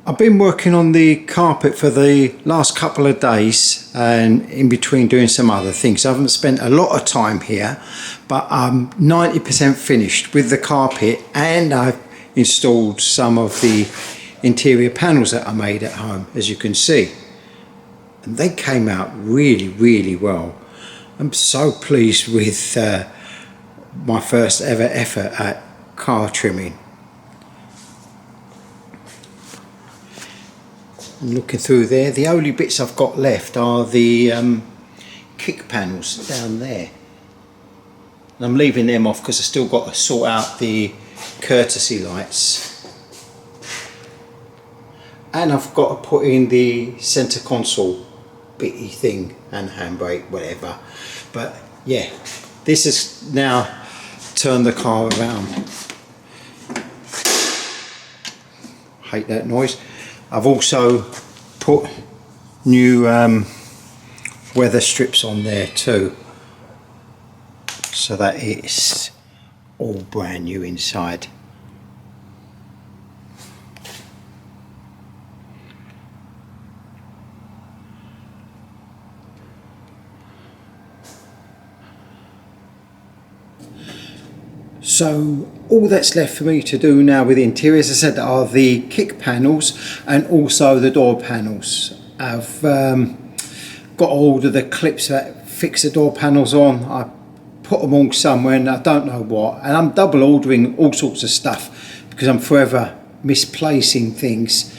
I've been working on the carpet for the last couple of days and in between doing some other things. I haven't spent a lot of time here, but I'm 90% finished with the carpet, and I've installed some of the interior panels that I made at home, as you can see. And they came out really well. I'm so pleased with my first ever effort at car trimming. Looking through there, the only bits I've got left are the kick panels down there, and I'm leaving them off because I've still got to sort out the courtesy lights, and I've got to put in the centre console bitty thing and handbrake, whatever. But yeah, this is now turned the car around. Hate that noise. I've also put new weather strips on there too, so that it's all brand new inside. So all that's left for me to do now with the interior, as I said, are the kick panels and also the door panels. I've got hold of the clips that fix the door panels on. I put them all somewhere and I don't know what, and I'm double ordering all sorts of stuff because I'm forever misplacing things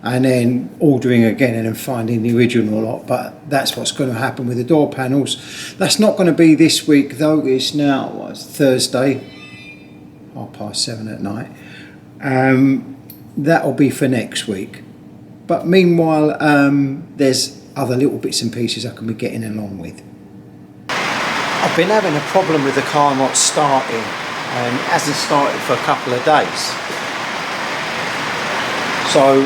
and then ordering again and then finding the original lot. But that's what's going to happen with the door panels. That's not going to be this week though. It's now Thursday, 7:30 at night. That'll be for next week, but meanwhile there's other little bits and pieces I can be getting along with. I've been having a problem with the car not starting, and it hasn't started for a couple of days. So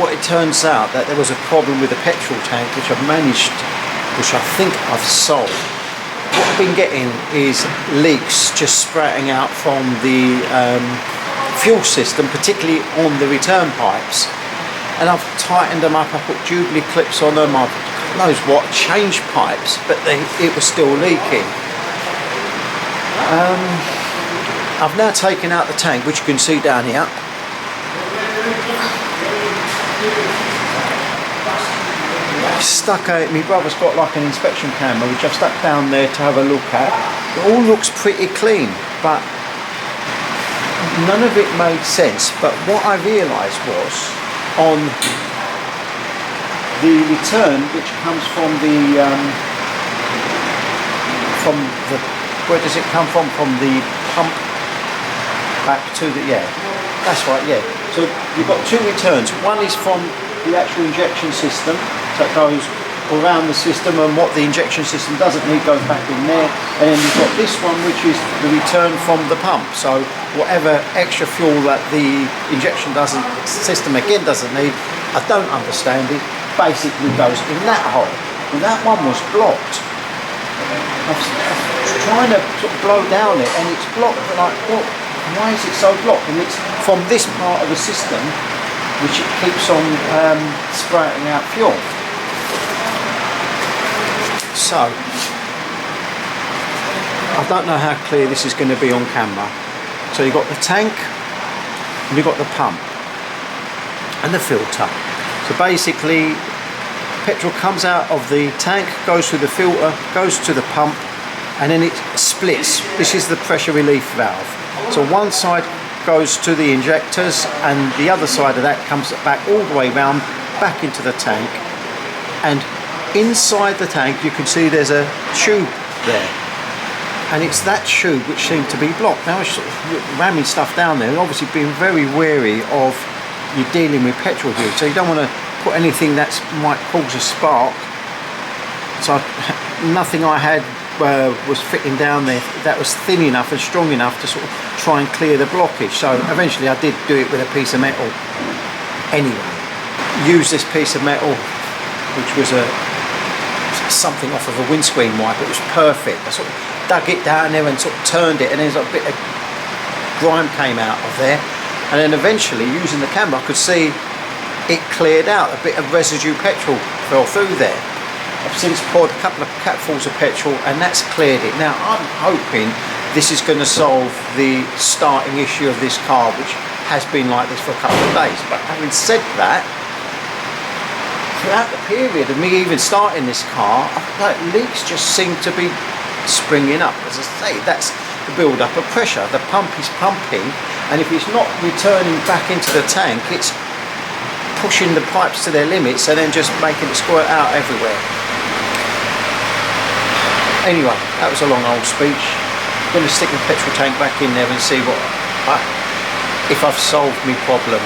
what it turns out that there was a problem with the petrol tank, which I think I've solved. What I've been getting is leaks just sprouting out from the fuel system, particularly on the return pipes. And I've tightened them up, I put Jubilee clips on them, I've knows what, changed pipes, but it was still leaking. I've now taken out the tank, which you can see down here. Stuck out, my brother's got like an inspection camera which I've stuck down there to have a look at. It all looks pretty clean, but none of it made sense. But what I realised was on the return, which comes from the where does it come from? From the pump back to the, yeah, that's right, yeah. So you've got two returns. One is from the actual injection system, so it goes around the system, and what the injection system doesn't need goes back in there. And then you've got this one, which is the return from the pump. So whatever extra fuel that the injection system again doesn't need, I don't understand it, basically goes in that hole. And that one was blocked. I was trying to sort of blow down it, and it's blocked. Like, what? Why is it so blocked? And it's from this part of the system which it keeps on sprouting out fuel. So I don't know how clear this is going to be on camera. So you've got the tank and you've got the pump and the filter. So basically petrol comes out of the tank, goes through the filter, goes to the pump, and then it splits. This is the pressure relief valve. So one side goes to the injectors and the other side of that comes back all the way round back into the tank, and inside the tank you can see there's a tube there, and it's that tube which seemed to be blocked. Now I was sort of ramming stuff down there, and obviously being very wary of you dealing with petrol here, so you don't want to put anything that might cause a spark. So nothing I had was fitting down there that was thin enough and strong enough to sort of try and clear the blockage. So eventually I did do it with a piece of metal anyway. Used this piece of metal, which was something off of a windscreen wiper. It was perfect. I sort of dug it down there and sort of turned it, and then a bit of grime came out of there. And then eventually, using the camera, I could see it cleared out. A bit of residue petrol fell through there. I've since poured a couple of capfuls of petrol and that's cleared it. Now I'm hoping this is going to solve the starting issue of this car, which has been like this for a couple of days. But having said that, throughout the period of me even starting this car, like, leaks just seem to be springing up. As I say, that's the build up of pressure. The pump is pumping, and if it's not returning back into the tank, it's pushing the pipes to their limits and then just making it squirt out everywhere. Anyway, that was a long old speech. I'm going to stick the petrol tank back in there and see if I've solved my problem.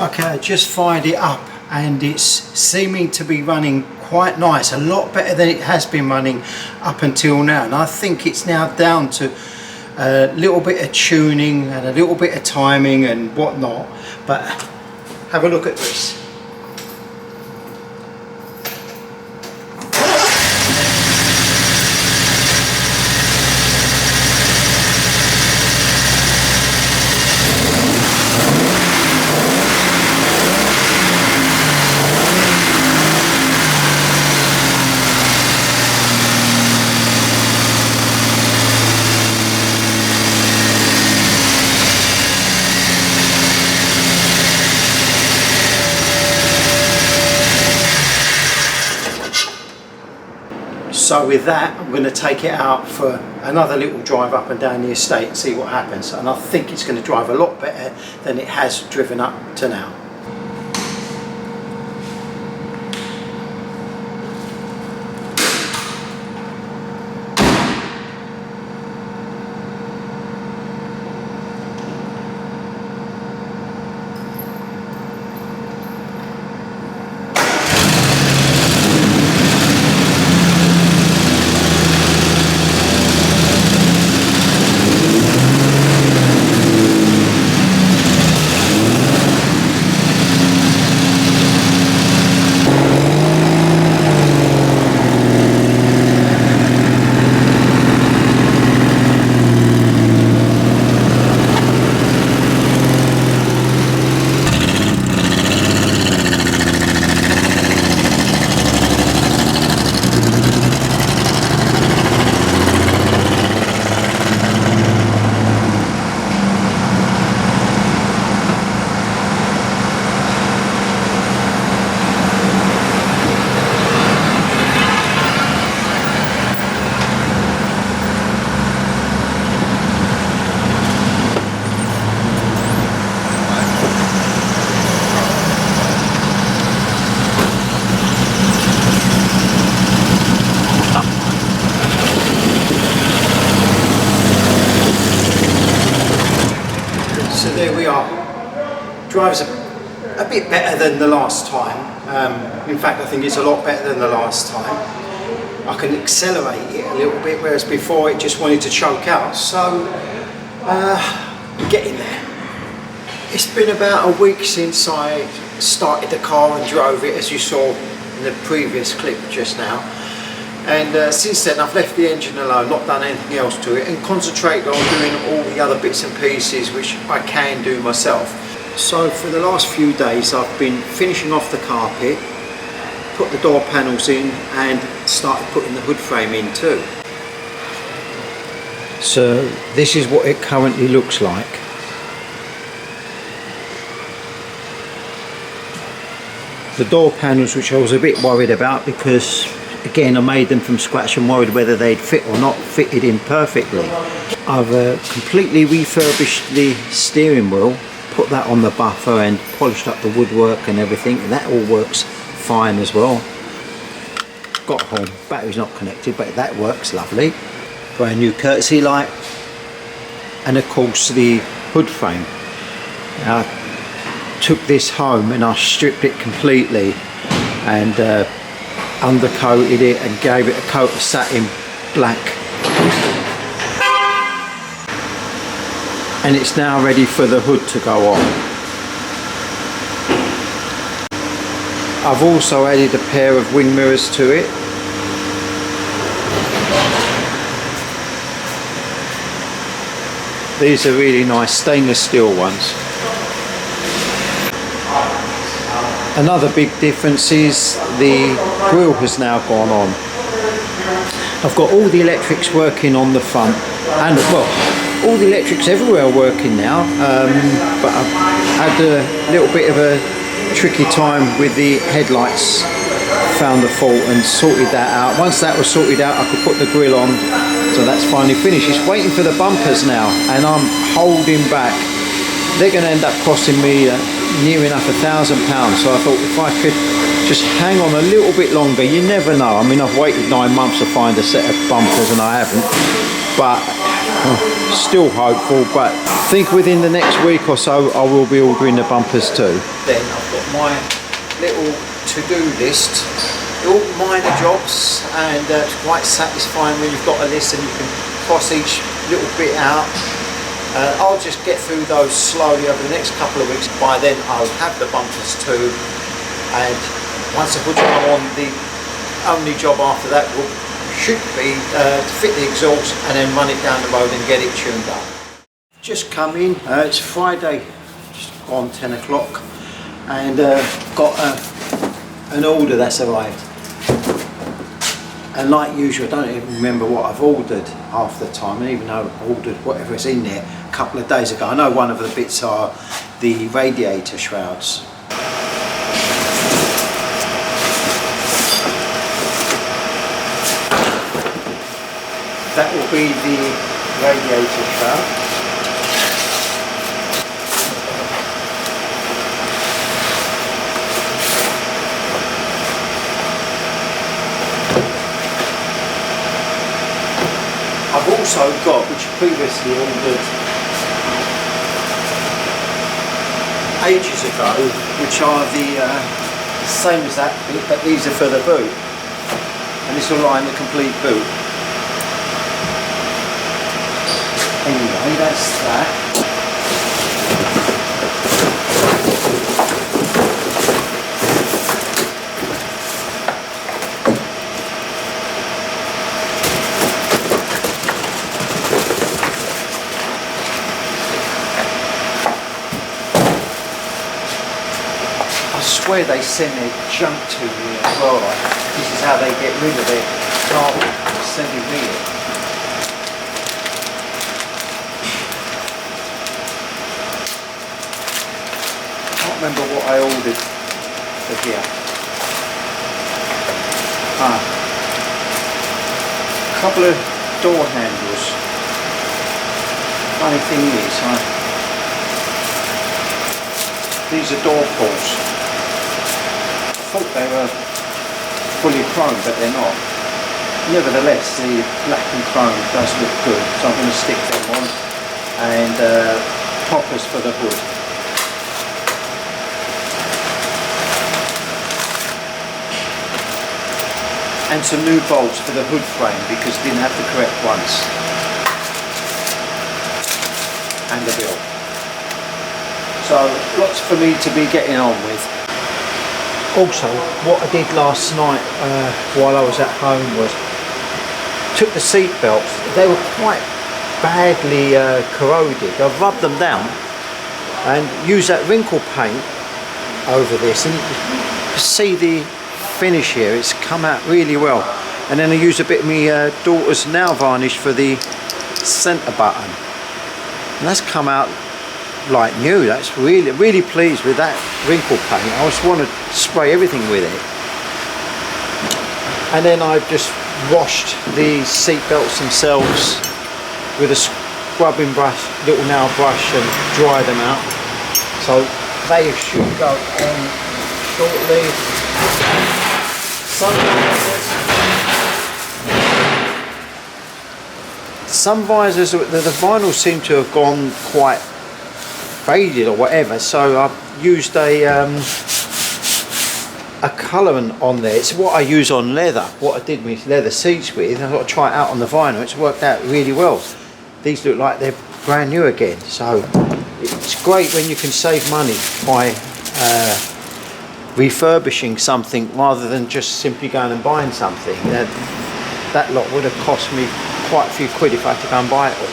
Okay, I just fired it up and it's seeming to be running quite nice, a lot better than it has been running up until now, and I think it's now down to a little bit of tuning and a little bit of timing and whatnot. But have a look at this. So with that, I'm going to take it out for another little drive up and down the estate and see what happens. And I think it's going to drive a lot better than it has driven up to now. So there we are. Drives a bit better than the last time. In fact, I think it's a lot better than the last time. I can accelerate it a little bit, whereas before it just wanted to choke out. So we're getting there. It's been about a week since I started the car and drove it, as you saw in the previous clip just now. And since then I've left the engine alone, not done anything else to it, and concentrated on doing all the other bits and pieces which I can do myself. So for the last few days I've been finishing off the carpet, put the door panels in and started putting the hood frame in too. So this is what it currently looks like. The door panels, which I was a bit worried about because again I made them from scratch and worried whether they'd fit or not, fitted in perfectly. I've completely refurbished the steering wheel, put that on the buffer and polished up the woodwork and everything, and that all works fine as well. Got home, battery's not connected, but that works lovely. Brand new courtesy light, and of course the hood frame. I took this home and I stripped it completely and undercoated it and gave it a coat of satin black, and it's now ready for the hood to go on. I've also added a pair of wing mirrors to it, These are really nice stainless steel ones. Another big difference is the grille has now gone on. I've got all the electrics working on the front, and well, all the electrics everywhere are working now, but I've had a little bit of a tricky time with the headlights. Found the fault and sorted that out. Once that was sorted out, I could put the grille on, so that's finally finished. It's waiting for the bumpers now, and I'm holding back. They're going to end up costing me near enough £1,000, so I thought if I could just hang on a little bit longer. You never know. I mean, I've waited 9 months to find a set of bumpers and I haven't, but still hopeful. But I think within the next week or so I will be ordering the bumpers too. Then I've got my little to-do list, all minor jobs, and it's quite satisfying when you've got a list and you can cross each little bit out. I'll just get through those slowly over the next couple of weeks. By then I'll have the bumpers too, and once I put them on, the only job after that should be to fit the exhaust and then run it down the road and get it tuned up. Just come in, it's Friday, just gone 10 o'clock, and got an order that's arrived. And like usual, I don't even remember what I've ordered half the time, even though I ordered whatever's in there a couple of days ago. I know one of the bits are the radiator shrouds. That will be the radiator shroud. I've also got, which previously ordered ages ago, which are the same as that bit, but these are for the boot, and this will line the complete boot. Anyway, that's that. I swear they send their junk to me as well. Like, this is how they get rid of their garbage, sending me it. I can't remember what I ordered for here. A couple of door handles. Funny thing is, these are door pulls. I thought they were fully chrome, but they're not. Nevertheless, the black and chrome does look good, so I'm going to stick them on, and poppers for the hood. And some new bolts for the hood frame because I didn't have the correct ones. And the bill. So lots for me to be getting on with. Also, what I did last night while I was at home was took the seat belts. They were quite badly corroded. I rubbed them down and used that wrinkle paint over this, and you see the finish here. It's come out really well. And then I used a bit of my daughter's nail varnish for the centre button, and that's come out like new. That's really pleased with that wrinkle paint. I just want to spray everything with it. And then I've just washed the seat belts themselves with a scrubbing brush, little nail brush, and dry them out. So they should go on shortly. Some visors, the vinyl seem to have gone quite faded or whatever, so I've used a colourant on there. It's what I use on leather, what I did with leather seats with. I thought I'd try it out on the vinyl. It's worked out really well. These look like they're brand new again, so it's great when you can save money by refurbishing something rather than just simply going and buying something. That lot would have cost me quite a few quid if I had to go and buy it all.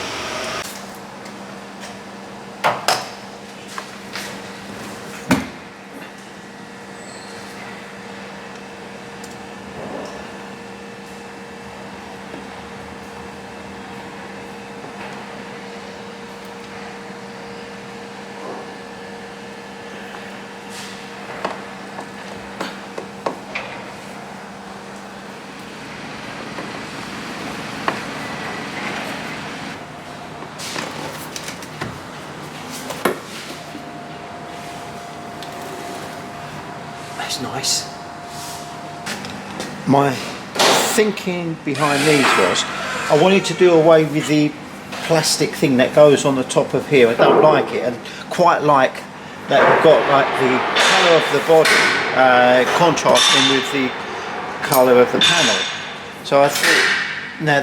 that's nice. My thinking behind these was I wanted to do away with the plastic thing that goes on the top of here. I don't like it, and quite like that we've got like the colour of the body contrasting with the colour of the panel. So I thought, now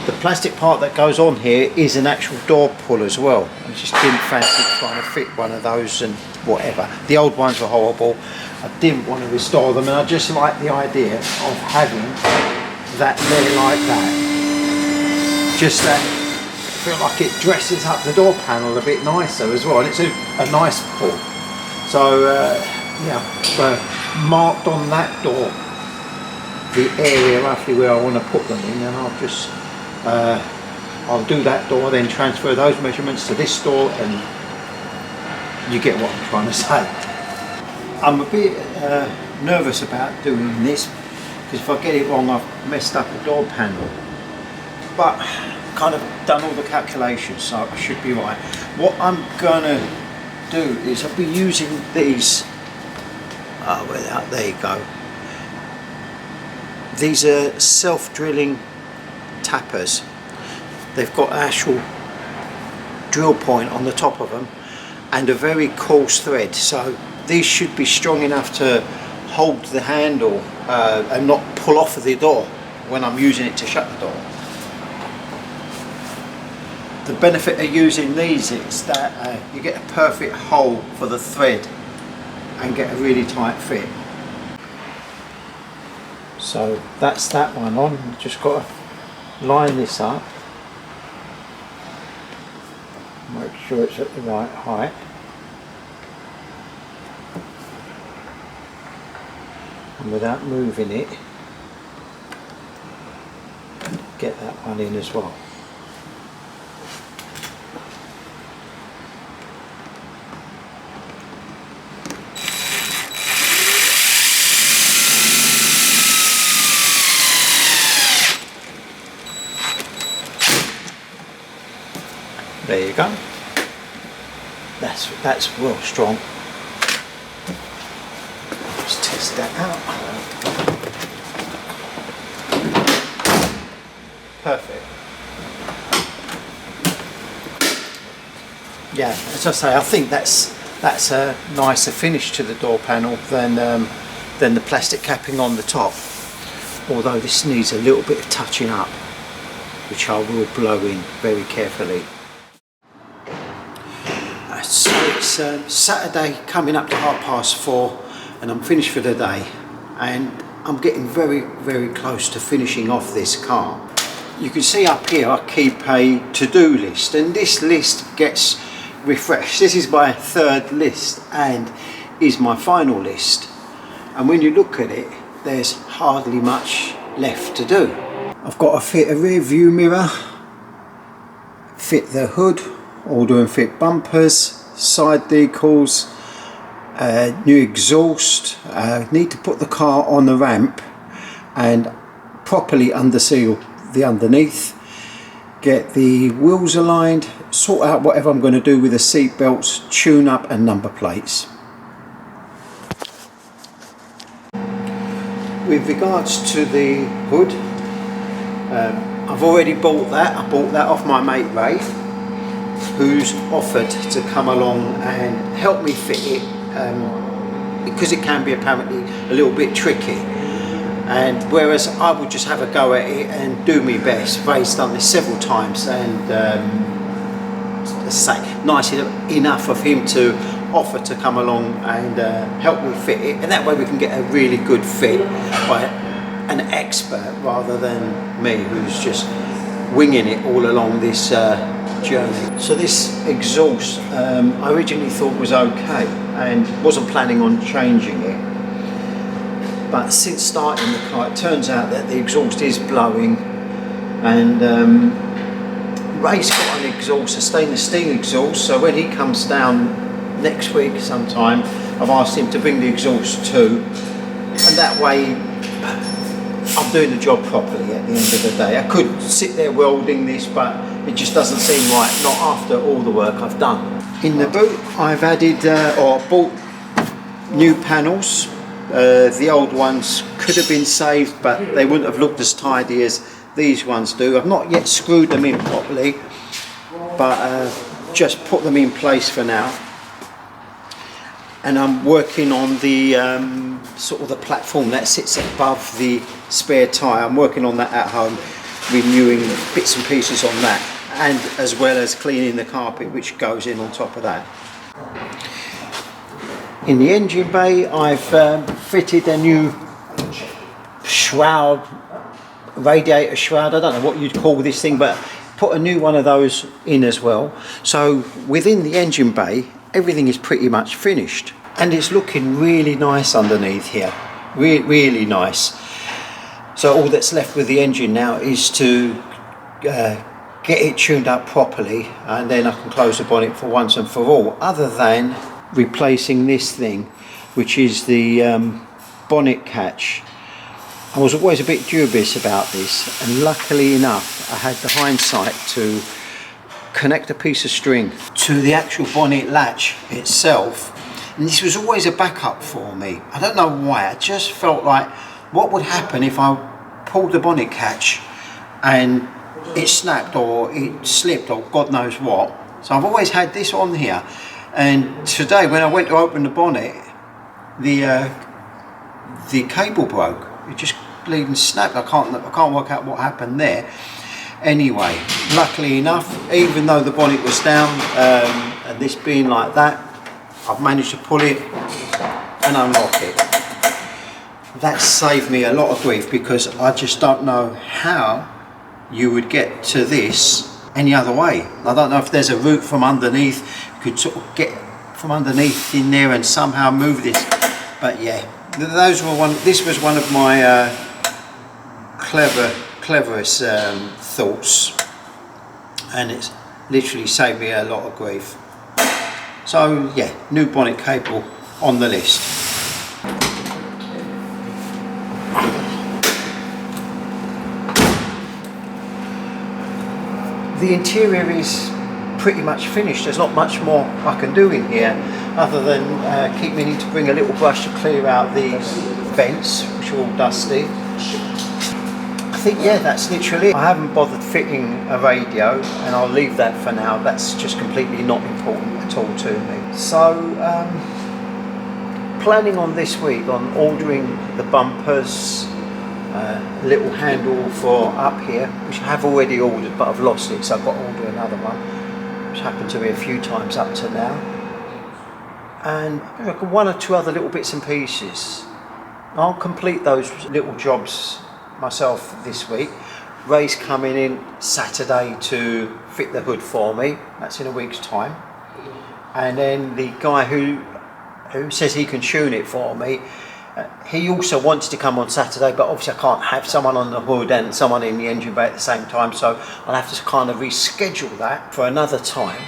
the plastic part that goes on here is an actual door pull as well. I just didn't fancy trying to fit one of those and whatever. The old ones were horrible. I didn't want to restore them, and I just like the idea of having that there like that. Just that, I feel like it dresses up the door panel a bit nicer as well, and it's a nice pull. So yeah, marked on that door the area roughly where I want to put them in, and I'll just I'll do that door, then transfer those measurements to this door, and you get what I'm trying to say. I'm a bit nervous about doing this, because if I get it wrong I've messed up the door panel, but kind of done all the calculations, so I should be right. What I'm gonna do is I'll be using these, there you go. These are self-drilling tappers. They've got an actual drill point on the top of them and a very coarse thread, so these should be strong enough to hold the handle and not pull off of the door when I'm using it to shut the door. The benefit of using these is that you get a perfect hole for the thread and get a really tight fit. So that's that one on. Just got to line this up, make sure it's at the right height, and without moving it, get that one in as well. There you go. That's real strong. Let's test that out. Perfect. Yeah, as I say, I think that's a nicer finish to the door panel than the plastic capping on the top. Although this needs a little bit of touching up, which I will blow in very carefully. So it's Saturday coming up to 4:30, and I'm finished for the day, and I'm getting very, very close to finishing off this car. You can see up here I keep a to-do list, and this list gets refreshed. This is my third list and is my final list, and when you look at it, there's hardly much left to do. I've got to fit a rear view mirror, fit the hood, order and fit bumpers, side decals, new exhaust, need to put the car on the ramp and properly underseal the underneath, get the wheels aligned, sort out whatever I'm going to do with the seat belts, tune up and number plates. With regards to the hood, I've already bought that. I bought that off my mate Ray, who's offered to come along and help me fit it, because it can be apparently a little bit tricky, and whereas I would just have a go at it and do my best. Ray's done this several times, and let's say nice enough of him to offer to come along and help me fit it, and that way we can get a really good fit by an expert rather than me, who's just winging it all along this journey. So this exhaust I originally thought was okay and wasn't planning on changing it, but since starting the car it turns out that the exhaust is blowing, and Ray's got an exhaust, a stainless steel exhaust, so when he comes down next week sometime I've asked him to bring the exhaust too, and that way I'm doing the job properly at the end of the day. I could sit there welding this, but it just doesn't seem right, not after all the work I've done. In the boot I've added or bought new panels. The old ones could have been saved, but they wouldn't have looked as tidy as these ones do. I've not yet screwed them in properly, but just put them in place for now. And I'm working on the sort of the platform that sits above the spare tyre. I'm working on that at home, renewing bits and pieces on that, and as well as cleaning the carpet which goes in on top of that. In the engine bay, I've fitted a new shroud, radiator shroud. I don't know what you'd call this thing, but put a new one of those in as well. So within the engine bay, everything is pretty much finished, and it's looking really nice underneath here, really nice. So all that's left with the engine now is to get it tuned up properly, and then I can close the bonnet for once and for all, other than replacing this thing, which is the bonnet catch. I was always a bit dubious about this, and luckily enough I had the hindsight to connect a piece of string to the actual bonnet latch itself, and this was always a backup for me. I don't know why, I just felt like, what would happen if I pulled the bonnet catch and it snapped or it slipped or God knows what. So I've always had this on here, and today when I went to open the bonnet, the cable broke. It just bleeding snapped. I can't work out what happened there. Anyway, luckily enough, even though the bonnet was down, and this being like that, I've managed to pull it and unlock it. That saved me a lot of grief, because I just don't know how you would get to this any other way. I don't know if there's a route from underneath, you could sort of get from underneath in there and somehow move this. But yeah, this was one of my cleverest thoughts, and it's literally saved me a lot of grief. So yeah, new bonnet cable on the list. The interior is pretty much finished. There's not much more I can do in here, other than keep meaning to bring a little brush to clear out these vents, which are all dusty. I think, yeah, that's literally it. I haven't bothered fitting a radio, and I'll leave that for now. That's just completely not important at all to me. So, planning on this week on ordering the bumpers, little handle for up here, which I have already ordered, but I've lost it, so I've got to order another one, which happened to me a few times up to now. And I reckon one or two other little bits and pieces. I'll complete those little jobs myself this week. Ray's coming in Saturday to fit the hood for me. That's in a week's time. And then the guy who says he can tune it for me, he also wants to come on Saturday, but obviously I can't have someone on the hood and someone in the engine bay at the same time, so I'll have to kind of reschedule that for another time.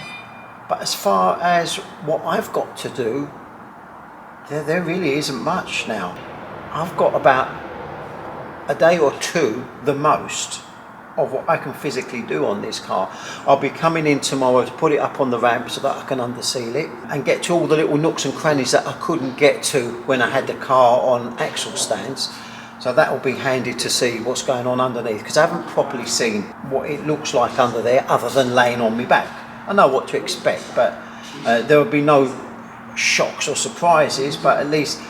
But as far as what I've got to do, there really isn't much now. I've got about a day or two, the most, of what I can physically do on this car. I'll be coming in tomorrow to put it up on the ramp so that I can underseal it and get to all the little nooks and crannies that I couldn't get to when I had the car on axle stands. So that will be handy to see what's going on underneath, because I haven't properly seen what it looks like under there other than laying on my back. I know what to expect, but there will be no shocks or surprises, but at least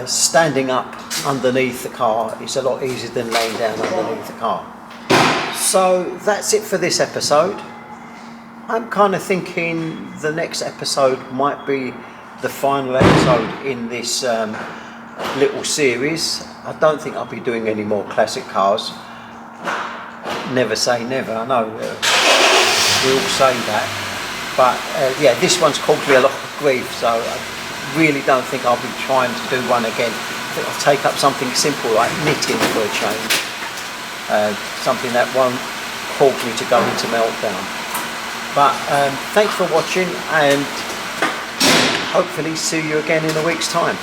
standing up underneath the car is a lot easier than laying down underneath the car. So that's it for this episode. I'm kind of thinking the next episode might be the final episode in this little series. I don't think I'll be doing any more classic cars. Never say never, I know we all say that. But yeah, this one's caused me a lot of grief, so I really don't think I'll be trying to do one again. I think I'll take up something simple like knitting for a change. Something that won't cause me to go into meltdown. But thanks for watching, and hopefully see you again in a week's time.